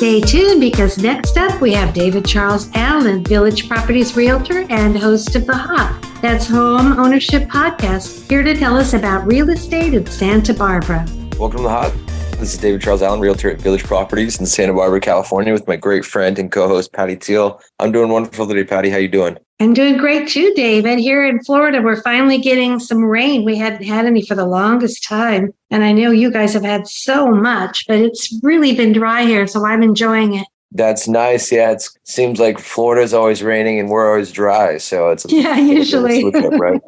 Stay tuned because next up we have David Charles Allen, Village Properties Realtor and host of The Hot. That's Home Ownership Podcast, here to tell us about real estate in Santa Barbara. Welcome to The Hot. This is David Charles Allen, Realtor at Village Properties in Santa Barbara, California, with my great friend and co-host, Patty Teal. I'm doing wonderful today, Patty. How you doing? I'm doing great too, David. Here in Florida, we're finally getting some rain. We hadn't had any for the longest time. And I know you guys have had so much, but it's really been dry here, so I'm enjoying it. That's nice. Yeah, it seems like Florida's always raining and we're always dry. So it's usually. Switch up, right?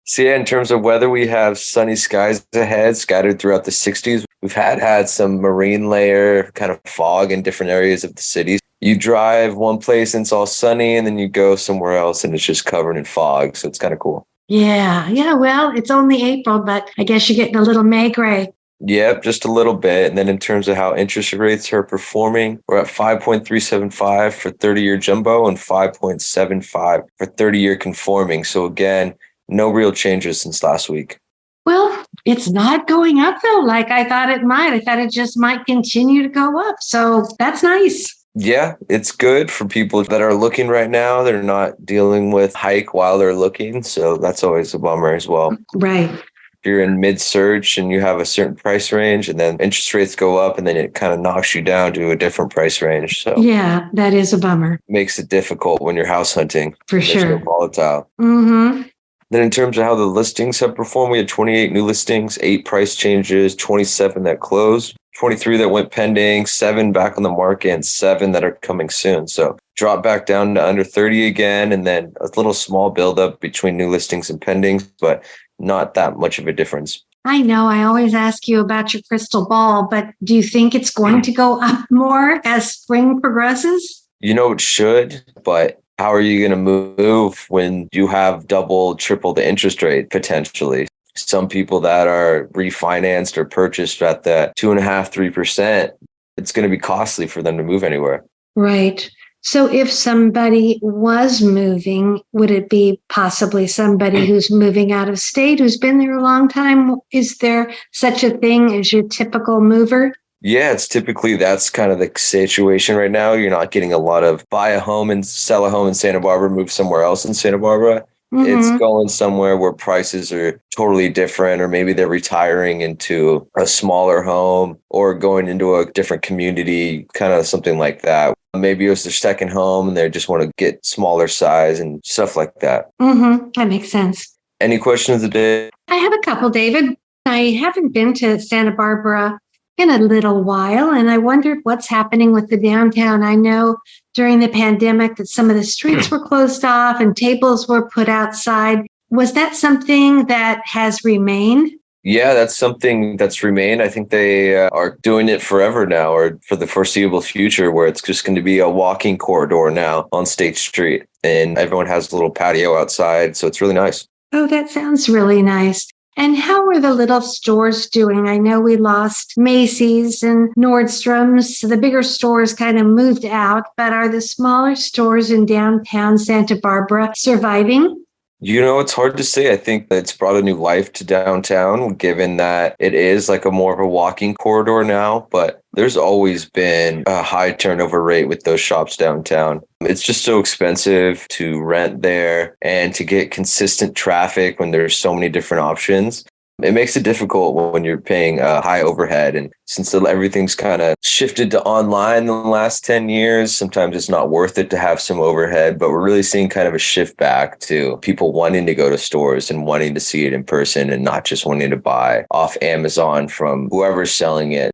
So yeah, in terms of weather, we have sunny skies ahead, scattered throughout the 60s. We've had some marine layer kind of fog in different areas of the city. You drive one place and it's all sunny, and then you go somewhere else and it's just covered in fog. So it's kind of cool. Yeah. Well, it's only April, but I guess you're getting a little May gray. Yep, just a little bit. And then in terms of how interest rates are performing, we're at 5.375 for 30-year jumbo and 5.75 for 30-year conforming. So again, no real changes since last week. Well, it's not going up though, like I thought it might. I thought it just might continue to go up. So that's nice. Yeah, it's good for people that are looking right now. They're not dealing with hike while they're looking. So that's always a bummer as well. Right. If you're in mid-search and you have a certain price range and then interest rates go up and then it kind of knocks you down to a different price range. So yeah, that is a bummer. Makes it difficult when you're house hunting. For sure. No volatile. Mm-hmm. Then in terms of how the listings have performed, we had 28 new listings, 8 price changes, 27 that closed, 23 that went pending, 7 back on the market, and 7 that are coming soon. So drop back down to under 30 again, and then a little small buildup between new listings and pendings, but not that much of a difference. I know I always ask you about your crystal ball, but do you think it's going to go up more as spring progresses? You know, it should, but how are you going to move when you have double, triple the interest rate potentially? Some people that are refinanced or purchased at the 2.5%, 3%, it's going to be costly for them to move anywhere. Right. So if somebody was moving, would it be possibly somebody who's moving out of state, who's been there a long time? Is there such a thing as your typical mover? Yeah, it's typically that's kind of the situation right now. You're not getting a lot of buy a home and sell a home in Santa Barbara, move somewhere else in Santa Barbara. Mm-hmm. It's going somewhere where prices are totally different, or maybe they're retiring into a smaller home or going into a different community, kind of something like that. Maybe it was their second home and they just want to get smaller size and stuff like that. Mm-hmm. That makes sense. Any questions of the day? I have a couple, David. I haven't been to Santa Barbara in a little while, and I wondered what's happening with the downtown. I know during the pandemic that some of the streets were closed off and tables were put outside. Was that something that has remained? Yeah, that's something that's remained. I think they are doing it forever now, or for the foreseeable future, where it's just going to be a walking corridor now on State Street, and everyone has a little patio outside. So it's really nice. Oh, that sounds really nice. And how are the little stores doing? I know we lost Macy's and Nordstrom's. The bigger stores kind of moved out, but are the smaller stores in downtown Santa Barbara surviving? You know, it's hard to say. I think it's brought a new life to downtown, given that it is like a more of a walking corridor now. But there's always been a high turnover rate with those shops downtown. It's just so expensive to rent there and to get consistent traffic when there's so many different options. It makes it difficult when you're paying a high overhead. And since everything's kind of shifted to online in the last 10 years, sometimes it's not worth it to have some overhead. But we're really seeing kind of a shift back to people wanting to go to stores and wanting to see it in person and not just wanting to buy off Amazon from whoever's selling it.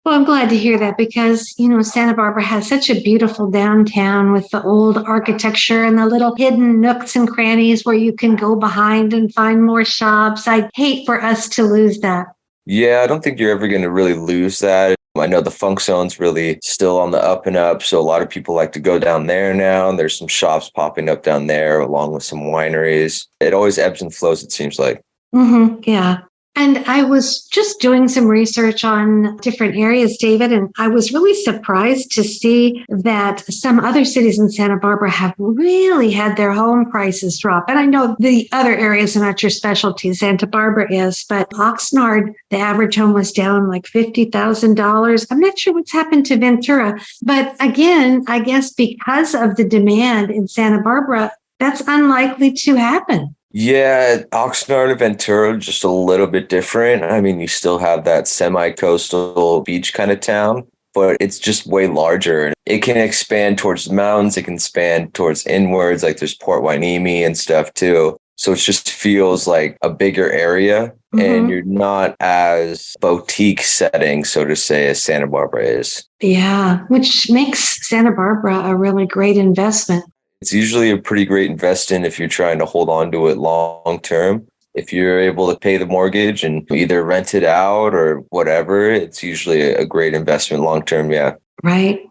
Well, I'm glad to hear that because, Santa Barbara has such a beautiful downtown with the old architecture and the little hidden nooks and crannies where you can go behind and find more shops. I'd hate for us to lose that. Yeah, I don't think you're ever going to really lose that. I know the funk zone's really still on the up and up. So a lot of people like to go down there now. And there's some shops popping up down there along with some wineries. It always ebbs and flows, it seems like. Mm-hmm. Yeah. And I was just doing some research on different areas, David, and I was really surprised to see that some other cities in Santa Barbara have really had their home prices drop. And I know the other areas are not your specialty, Santa Barbara is, but Oxnard, the average home was down like $50,000. I'm not sure what's happened to Ventura. But again, I guess because of the demand in Santa Barbara, that's unlikely to happen. Yeah, Oxnard and Ventura just a little bit different. I mean, you still have that semi-coastal beach kind of town, but it's just way larger. It can expand towards the mountains. It can expand towards inwards, like there's Port Hueneme and stuff too. So it just feels like a bigger area, and you're not as boutique setting, so to say, as Santa Barbara is. Yeah, which makes Santa Barbara a really great investment. It's usually a pretty great investment if you're trying to hold on to it long term. If you're able to pay the mortgage and either rent it out or whatever, it's usually a great investment long term. Yeah. Right.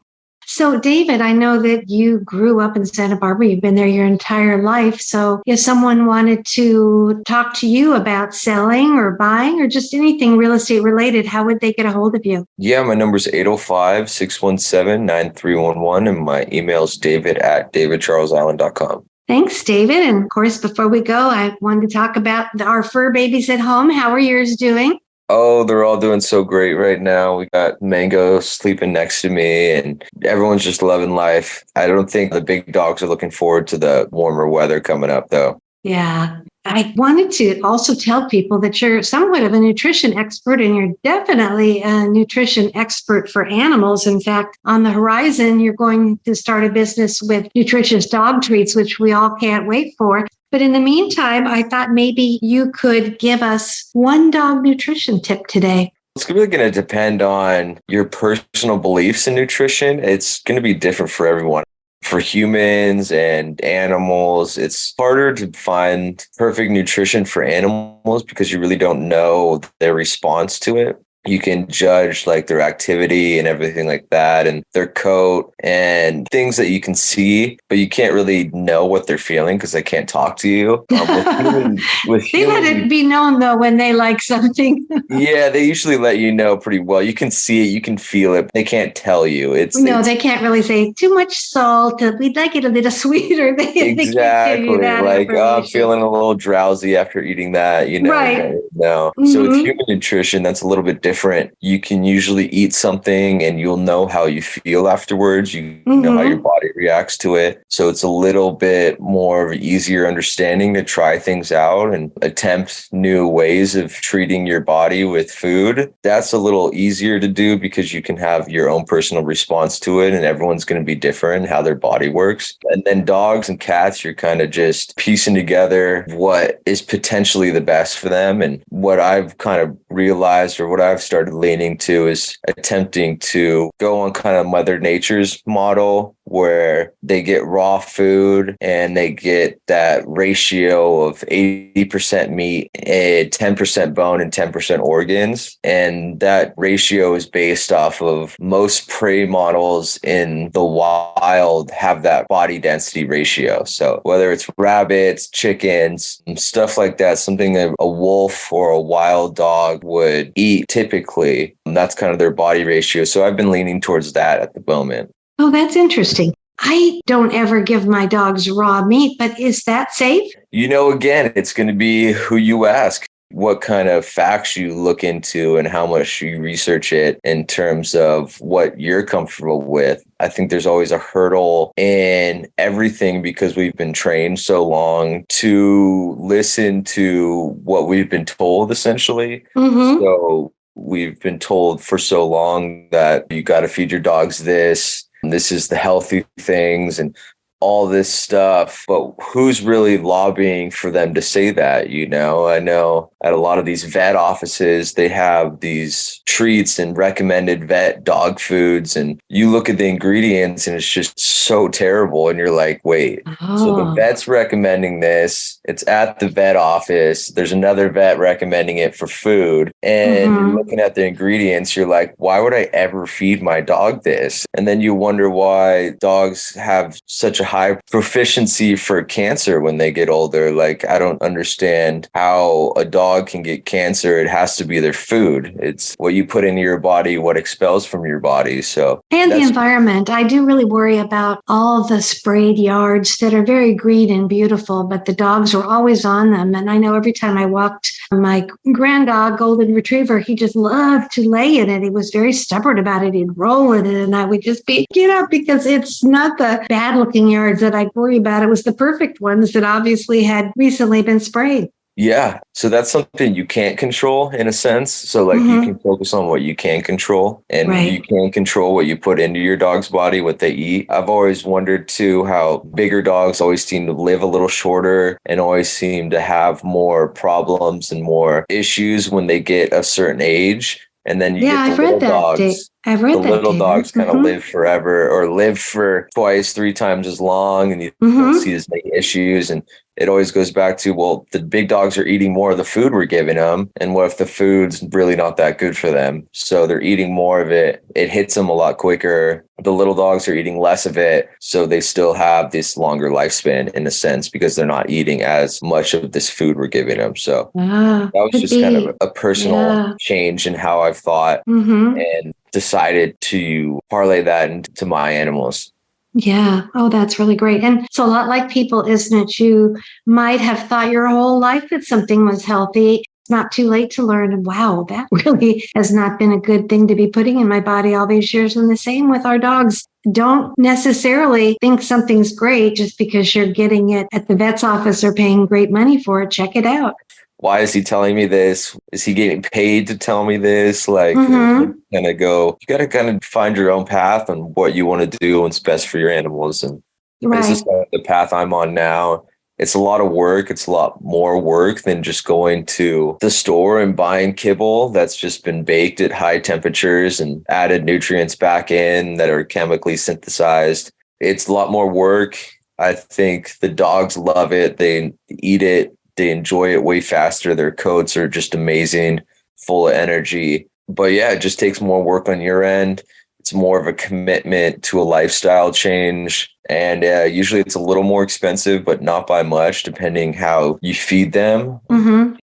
So, David, I know that you grew up in Santa Barbara. You've been there your entire life. So, if someone wanted to talk to you about selling or buying or just anything real estate related, how would they get a hold of you? Yeah, my number is 805-617-9311, and my email is david@davidcharlesisland.com. Thanks, David. And of course, before we go, I wanted to talk about our fur babies at home. How are yours doing? Oh, they're all doing so great right now. We got Mango sleeping next to me, and everyone's just loving life. I don't think the big dogs are looking forward to the warmer weather coming up, though. Yeah. I wanted to also tell people that you're somewhat of a nutrition expert, and you're definitely a nutrition expert for animals. In fact, on the horizon, you're going to start a business with nutritious dog treats, which we all can't wait for. But in the meantime, I thought maybe you could give us one dog nutrition tip today. It's really going to depend on your personal beliefs in nutrition. It's going to be different for everyone. For humans and animals, it's harder to find perfect nutrition for animals because you really don't know their response to it. You can judge like their activity and everything like that, and their coat and things that you can see, but you can't really know what they're feeling because they can't talk to you. They let it be known though when they like something. Yeah, they usually let you know pretty well. You can see it, you can feel it. They can't tell you. They can't really say too much salt. We'd like it a little sweeter. They can't give you that like, oh, I'm information. feeling a little drowsy after eating that. Right. No. So with human nutrition, that's a little bit different. You can usually eat something and you'll know how you feel afterwards. You know how your body reacts to it. So it's a little bit more of an easier understanding to try things out and attempt new ways of treating your body with food. That's a little easier to do because you can have your own personal response to it, and everyone's going to be different how their body works. And then dogs and cats, you're kind of just piecing together what is potentially the best for them. And what I've kind of realized, or what I've started leaning to, is attempting to go on kind of Mother Nature's model, where they get raw food and they get that ratio of 80% meat and 10% bone and 10% organs. And that ratio is based off of most prey models in the wild have that body density ratio. So whether it's rabbits, chickens, stuff like that, something a wolf or a wild dog would eat typically, that's kind of their body ratio. So I've been leaning towards that at the moment. Oh, that's interesting. I don't ever give my dogs raw meat, but is that safe? Again, it's going to be who you ask, what kind of facts you look into and how much you research it in terms of what you're comfortable with. I think there's always a hurdle in everything because we've been trained so long to listen to what we've been told, essentially. So we've been told for so long that you got to feed your dogs this. This is the healthy things and all this stuff, but who's really lobbying for them to say that? I know at a lot of these vet offices, they have these treats and recommended vet dog foods, and you look at the ingredients and it's just so terrible. And you're like, wait, so the vet's recommending this. It's at the vet office. There's another vet recommending it for food. And you're looking at the ingredients. You're like, why would I ever feed my dog this? And then you wonder why dogs have such a high proficiency for cancer when they get older. Like, I don't understand how a dog can get cancer. It has to be their food. It's what you put into your body, what expels from your body. So, and the environment. I do really worry about all the sprayed yards that are very green and beautiful, but the dogs are always on them. And I know every time I walked my grand dog, golden retriever, he just loved to lay in it. He was very stubborn about it. He'd roll in it, and I would just be, get up, because it's not the bad looking yards that I'd worry about. It was the perfect ones that obviously had recently been sprayed. Yeah. So that's something you can't control in a sense. So like you can focus on what you can control, and you can control what you put into your dog's body, what they eat. I've always wondered too how bigger dogs always seem to live a little shorter and always seem to have more problems and more issues when they get a certain age. And then you get the little dogs. I've read that. The little dogs kind of live forever, or live for twice, 3 times as long, and you don't see as many issues. And it always goes back to, well, the big dogs are eating more of the food we're giving them. And what if the food's really not that good for them? So they're eating more of it. It hits them a lot quicker. The little dogs are eating less of it. So they still have this longer lifespan in a sense, because they're not eating as much of this food we're giving them. So that was just kind of a personal change in how I've thought, and decided to parlay that into my animals. Yeah. Oh, that's really great. And it's a lot like people, isn't it? You might have thought your whole life that something was healthy. It's not too late to learn, wow, that really has not been a good thing to be putting in my body all these years. And the same with our dogs. Don't necessarily think something's great just because you're getting it at the vet's office or paying great money for it. Check it out. Why is he telling me this? Is he getting paid to tell me this? Like, you got to kind of find your own path on what you want to do and what's best for your animals. And this is the path I'm on now. It's a lot of work. It's a lot more work than just going to the store and buying kibble that's just been baked at high temperatures and added nutrients back in that are chemically synthesized. It's a lot more work. I think the dogs love it. They eat it. They enjoy it way faster. Their coats are just amazing, full of energy. But yeah, it just takes more work on your end. It's more of a commitment to a lifestyle change. And usually it's a little more expensive, but not by much, depending how you feed them.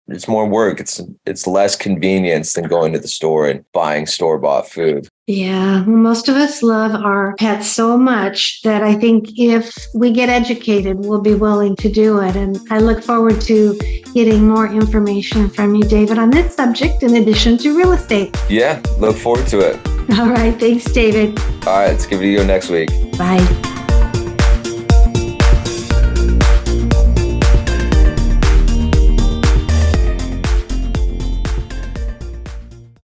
It's more work. It's less convenience than going to the store and buying store-bought food. Yeah, well, most of us love our pets so much that I think if we get educated, we'll be willing to do it. And I look forward to getting more information from you, David, on this subject in addition to real estate. Yeah, look forward to it. All right. Thanks, David. All right, let's give it a go next week. Bye.